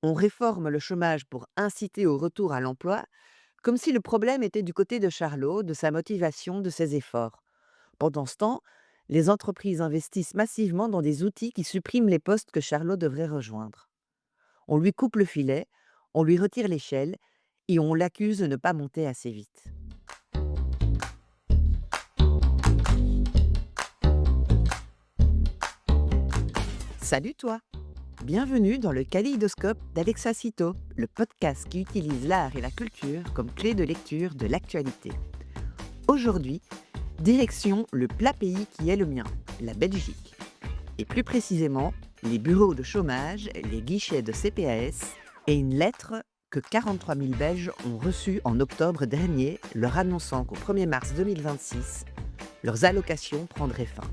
On réforme le chômage pour inciter au retour à l'emploi, comme si le problème était du côté de Charlot, de sa motivation, de ses efforts. Pendant ce temps, les entreprises investissent massivement dans des outils qui suppriment les postes que Charlot devrait rejoindre. On lui coupe le filet, on lui retire l'échelle et on l'accuse de ne pas monter assez vite. Salut toi! Bienvenue dans le Kaléidoscope d'Alexa Cito, le podcast qui utilise l'art et la culture comme clé de lecture de l'actualité. Aujourd'hui, direction le plat pays qui est le mien, la Belgique. Et plus précisément, les bureaux de chômage, les guichets de CPAS et une lettre que 43 000 Belges ont reçue en octobre dernier, leur annonçant qu'au 1er mars 2026, leurs allocations prendraient fin.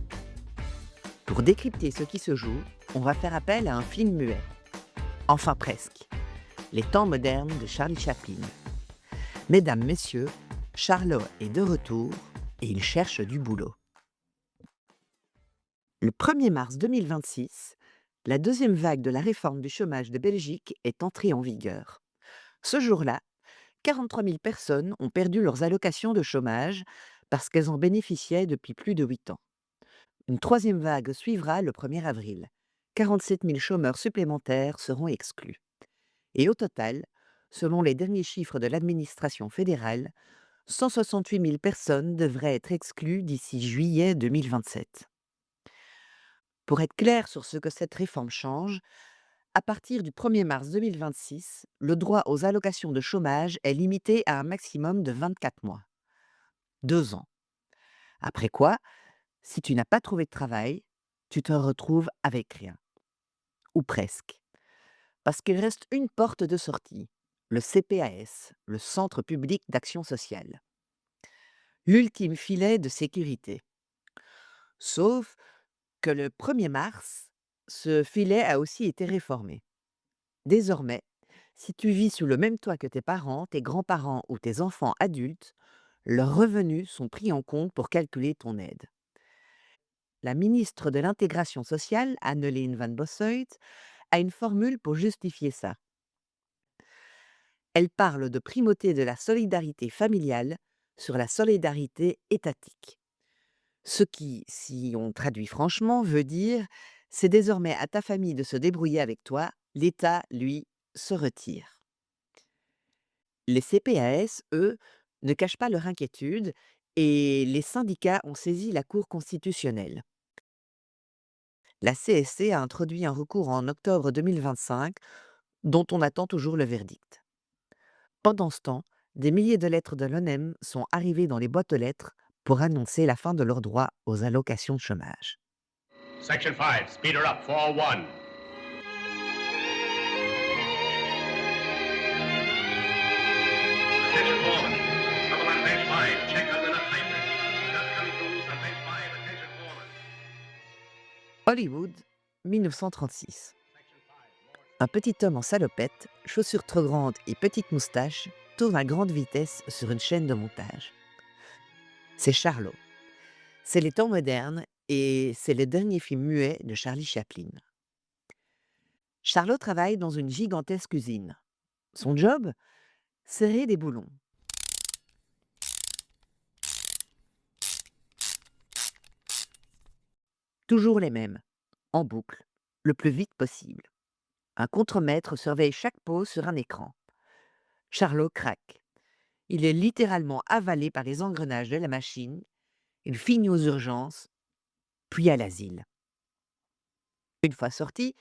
Pour décrypter ce qui se joue, on va faire appel à un film muet. Enfin presque. Les temps modernes de Charlie Chaplin. Mesdames, messieurs, Charlot est de retour et il cherche du boulot. Le 1er mars 2026, la deuxième vague de la réforme du chômage de Belgique est entrée en vigueur. Ce jour-là, 43 000 personnes ont perdu leurs allocations de chômage parce qu'elles en bénéficiaient depuis plus de 8 ans. Une troisième vague suivra le 1er avril. 47 000 chômeurs supplémentaires seront exclus. Et au total, selon les derniers chiffres de l'administration fédérale, 168 000 personnes devraient être exclues d'ici juillet 2027. Pour être clair sur ce que cette réforme change, à partir du 1er mars 2026, le droit aux allocations de chômage est limité à un maximum de 24 mois. 2 ans. Après quoi, si tu n'as pas trouvé de travail, tu te retrouves avec rien. Ou presque. Parce qu'il reste une porte de sortie, le CPAS, le Centre public d'action sociale. L'ultime filet de sécurité. Sauf que le 1er mars, ce filet a aussi été réformé. Désormais, si tu vis sous le même toit que tes parents, tes grands-parents ou tes enfants adultes, leurs revenus sont pris en compte pour calculer ton aide. La ministre de l'Intégration sociale, Anneleen van Bossuyt, a une formule pour justifier ça. Elle parle de primauté de la solidarité familiale sur la solidarité étatique. Ce qui, si on traduit franchement, veut dire c'est désormais à ta famille de se débrouiller avec toi, l'État, lui, se retire. Les CPAS, eux, ne cachent pas leur inquiétude et les syndicats ont saisi la Cour constitutionnelle. La CSC a introduit un recours en octobre 2025 dont on attend toujours le verdict. Pendant ce temps, des milliers de lettres de l'ONEM sont arrivées dans les boîtes aux lettres pour annoncer la fin de leur droit aux allocations de chômage. Section 5, speed her up, 401. Attention foreman. Trouble on bench 5. Check on the nut tightness. Nut coming through loose on bench 5. Attention foreman. Hollywood, 1936. Section 5, more. Un petit homme en salopette, chaussures trop grandes et petite moustache tourne à grande vitesse sur une chaîne de montage. C'est Charlot. C'est les temps modernes et c'est le dernier film muet de Charlie Chaplin. Charlot travaille dans une gigantesque usine. Son job? Serrer des boulons. Toujours les mêmes, en boucle, le plus vite possible. Un contremaître surveille chaque pause sur un écran. Charlot craque. Il est littéralement avalé par les engrenages de la machine. Il finit aux urgences, puis à l'asile. Une fois sorti,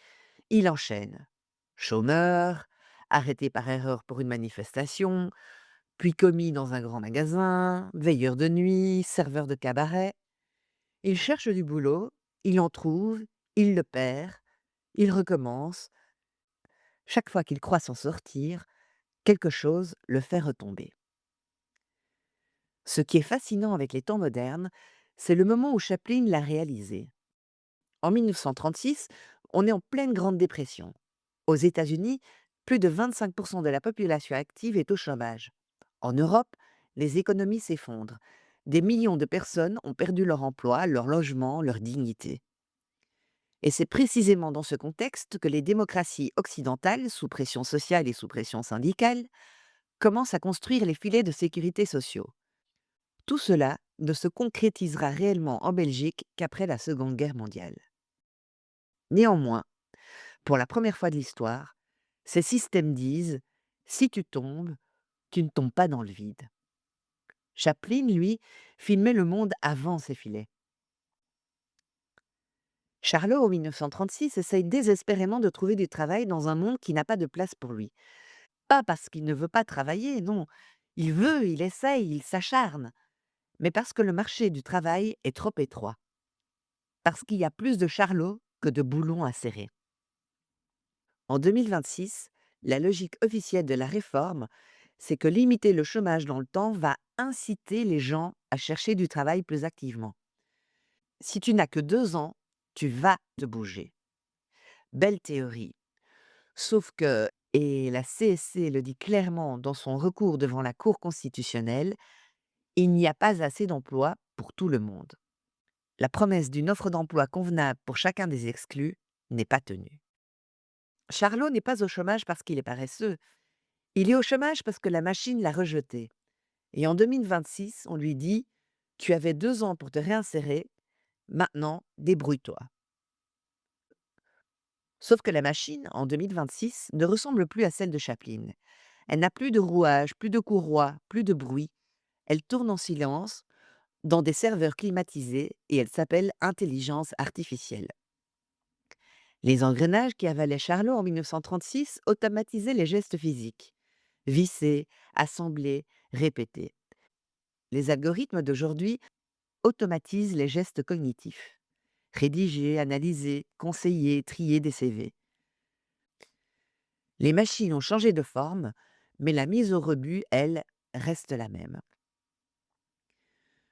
il enchaîne. Chômeur, arrêté par erreur pour une manifestation, puis commis dans un grand magasin, veilleur de nuit, serveur de cabaret. Il cherche du boulot, il en trouve, il le perd, il recommence. Chaque fois qu'il croit s'en sortir, quelque chose le fait retomber. Ce qui est fascinant avec les temps modernes, c'est le moment où Chaplin l'a réalisé. En 1936, on est en pleine Grande Dépression. Aux États-Unis, plus de 25% de la population active est au chômage. En Europe, les économies s'effondrent. Des millions de personnes ont perdu leur emploi, leur logement, leur dignité. Et c'est précisément dans ce contexte que les démocraties occidentales, sous pression sociale et sous pression syndicale, commencent à construire les filets de sécurité sociaux. Tout cela ne se concrétisera réellement en Belgique qu'après la Seconde Guerre mondiale. Néanmoins, pour la première fois de l'histoire, ces systèmes disent: si tu tombes, tu ne tombes pas dans le vide. Chaplin, lui, filmait le monde avant ces filets. Charlot, en 1936, essaye désespérément de trouver du travail dans un monde qui n'a pas de place pour lui. Pas parce qu'il ne veut pas travailler, non. Il veut, il essaye, il s'acharne, mais parce que le marché du travail est trop étroit. Parce qu'il y a plus de charlots que de boulons à serrer. En 2026, la logique officielle de la réforme, c'est que limiter le chômage dans le temps va inciter les gens à chercher du travail plus activement. Si tu n'as que 2 ans, tu vas te bouger. Belle théorie. Sauf que, et la CSC le dit clairement dans son recours devant la Cour constitutionnelle, il n'y a pas assez d'emplois pour tout le monde. La promesse d'une offre d'emploi convenable pour chacun des exclus n'est pas tenue. Charlot n'est pas au chômage parce qu'il est paresseux. Il est au chômage parce que la machine l'a rejeté. Et en 2026, on lui dit: tu avais 2 ans pour te réinsérer, maintenant débrouille-toi. Sauf que la machine, en 2026, ne ressemble plus à celle de Chaplin. Elle n'a plus de rouage, plus de courroie, plus de bruit. Elle tourne en silence, dans des serveurs climatisés, et elle s'appelle intelligence artificielle. Les engrenages qui avalaient Charlot en 1936 automatisaient les gestes physiques. Visser, assembler, répéter. Les algorithmes d'aujourd'hui automatisent les gestes cognitifs. Rédiger, analyser, conseiller, trier des CV. Les machines ont changé de forme, mais la mise au rebut, elle, reste la même.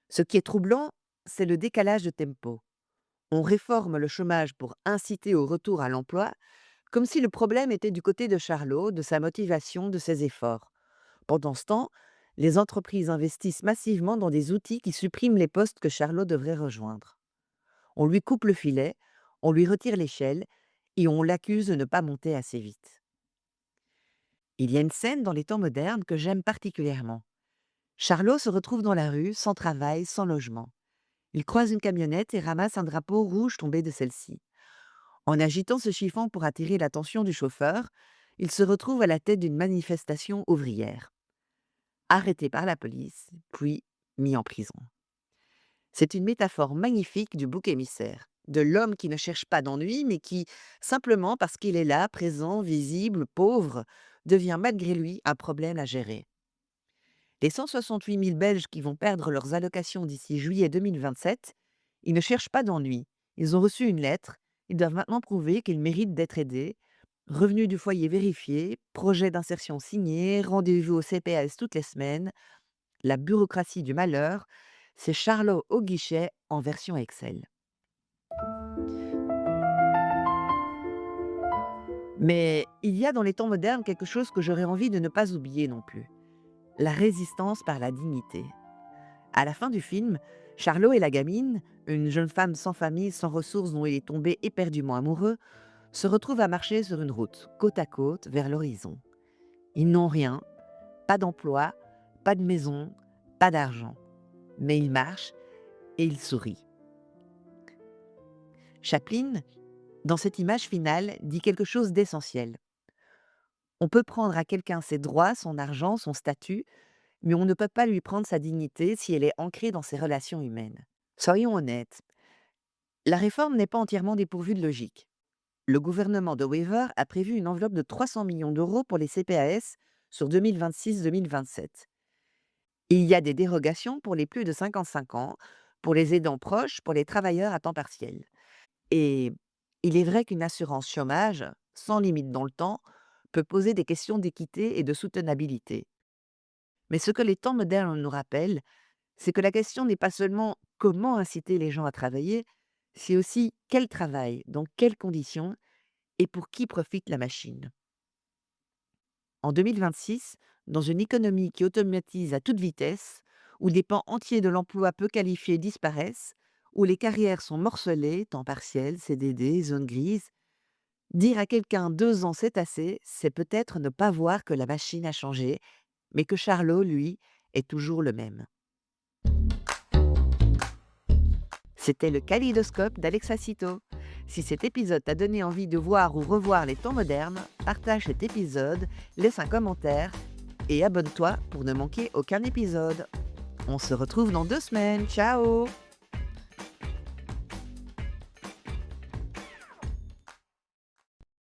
Ce qui est troublant, c'est le décalage de tempo. On réforme le chômage pour inciter au retour à l'emploi, comme si le problème était du côté de Charlot, de sa motivation, de ses efforts. Pendant ce temps, les entreprises investissent massivement dans des outils qui suppriment les postes que Charlot devrait rejoindre. On lui coupe le filet, on lui retire l'échelle et on l'accuse de ne pas monter assez vite. Il y a une scène dans les temps modernes que j'aime particulièrement. Charlot se retrouve dans la rue, sans travail, sans logement. Il croise une camionnette et ramasse un drapeau rouge tombé de celle-ci. En agitant ce chiffon pour attirer l'attention du chauffeur, il se retrouve à la tête d'une manifestation ouvrière. Arrêté par la police, puis mis en prison. C'est une métaphore magnifique du bouc émissaire, de l'homme qui ne cherche pas d'ennui, mais qui, simplement parce qu'il est là, présent, visible, pauvre, devient malgré lui un problème à gérer. Les 168 000 Belges qui vont perdre leurs allocations d'ici juillet 2027, ils ne cherchent pas d'ennui. Ils ont reçu une lettre, ils doivent maintenant prouver qu'ils méritent d'être aidés. Revenu du foyer vérifié, projet d'insertion signé, rendez-vous au CPS toutes les semaines. La bureaucratie du malheur, c'est Charlot au guichet en version Excel. Mais il y a dans les temps modernes quelque chose que j'aurais envie de ne pas oublier non plus. La résistance par la dignité. À la fin du film, Charlot et la gamine, une jeune femme sans famille, sans ressources dont il est tombé éperdument amoureux, se retrouvent à marcher sur une route, côte à côte, vers l'horizon. Ils n'ont rien, pas d'emploi, pas de maison, pas d'argent. Mais ils marchent et ils sourient. Chaplin, dans cette image finale, dit quelque chose d'essentiel. On peut prendre à quelqu'un ses droits, son argent, son statut, mais on ne peut pas lui prendre sa dignité si elle est ancrée dans ses relations humaines. Soyons honnêtes, la réforme n'est pas entièrement dépourvue de logique. Le gouvernement de Wever a prévu une enveloppe de 300 millions d'euros pour les CPAS sur 2026-2027. Il y a des dérogations pour les plus de 55 ans, pour les aidants proches, pour les travailleurs à temps partiel. Et il est vrai qu'une assurance chômage, sans limite dans le temps, peut poser des questions d'équité et de soutenabilité. Mais ce que les temps modernes nous rappellent, c'est que la question n'est pas seulement comment inciter les gens à travailler, c'est aussi quel travail, dans quelles conditions et pour qui profite la machine. En 2026, dans une économie qui automatise à toute vitesse, où des pans entiers de l'emploi peu qualifié disparaissent, où les carrières sont morcelées, temps partiel, CDD, zone grise. Dire à quelqu'un 2 ans c'est assez, c'est peut-être ne pas voir que la machine a changé, mais que Charlot, lui, est toujours le même. C'était le Kaléidoscope d'Alexa Cito. Si cet épisode t'a donné envie de voir ou revoir les temps modernes, partage cet épisode, laisse un commentaire et abonne-toi pour ne manquer aucun épisode. On se retrouve dans 2 semaines. Ciao!